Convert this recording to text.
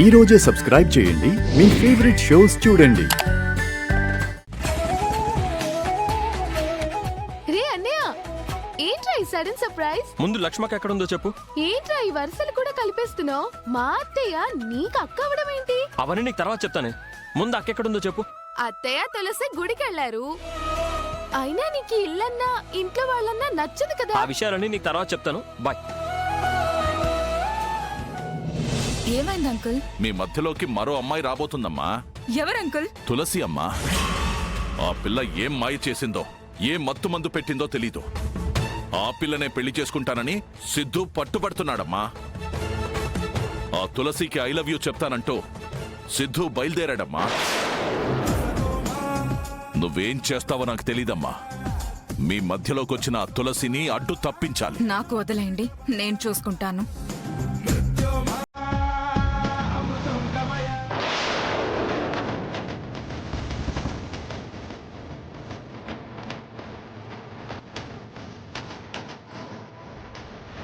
ఈ రోజే సబ్స్క్రైబ్ చేయండి, మీ ఫేవరెట్ షోస్ చూడండి. రే అన్నయ్య, ఏంట్రా ఈ సడన్ సర్ప్రైజ్? ముందు లక్ష్మకి ఎక్కడుందో చెప్పు. ఏంట్రా ఈ వరుసలు కూడా కలిపేస్తున్నావు? మా అత్తయ్య నీకు అక్క అవడం ఏంటి? అవన్నీ నీకు తర్వాత చెప్తానే. ముందు అక్క ఎక్కడుందో చెప్పు. అత్తయ్య తులసి గుడికెళ్లారు. అయినా నీకు ఇల్లన్నా ఇంట్లో వాళ్ళన్నా నచ్చదు కదా. ఆ విషయాలన్నీ నీకు తర్వాత చెప్తాను. బాయ్. ఏమైంది అంకుల్? మీ మధ్యలోకి మరో అమ్మాయి రాబోతుందమ్మా. ఎవరు అంకుల్? తులసి అమ్మా. ఆ పిల్ల ఏం మాయ చేసిందో, ఏ మత్తు మందు పెట్టిందో తెలీదు. ఆ పిల్లనే పెళ్లి చేసుకుంటానని సిద్ధు పట్టుబడుతున్నాడమ్మా. ఆ తులసికి ఐ లవ్ యూ చెప్తానంటూ సిద్ధు బయలుదేరాడమ్మా. నువ్వేం చేస్తావో నాకు తెలీదమ్మా. మీ మధ్యలోకి వచ్చిన ఆ తులసిని అడ్డు తప్పించాలి. నాకు వదిలేయండి, నేను చూసుకుంటాను.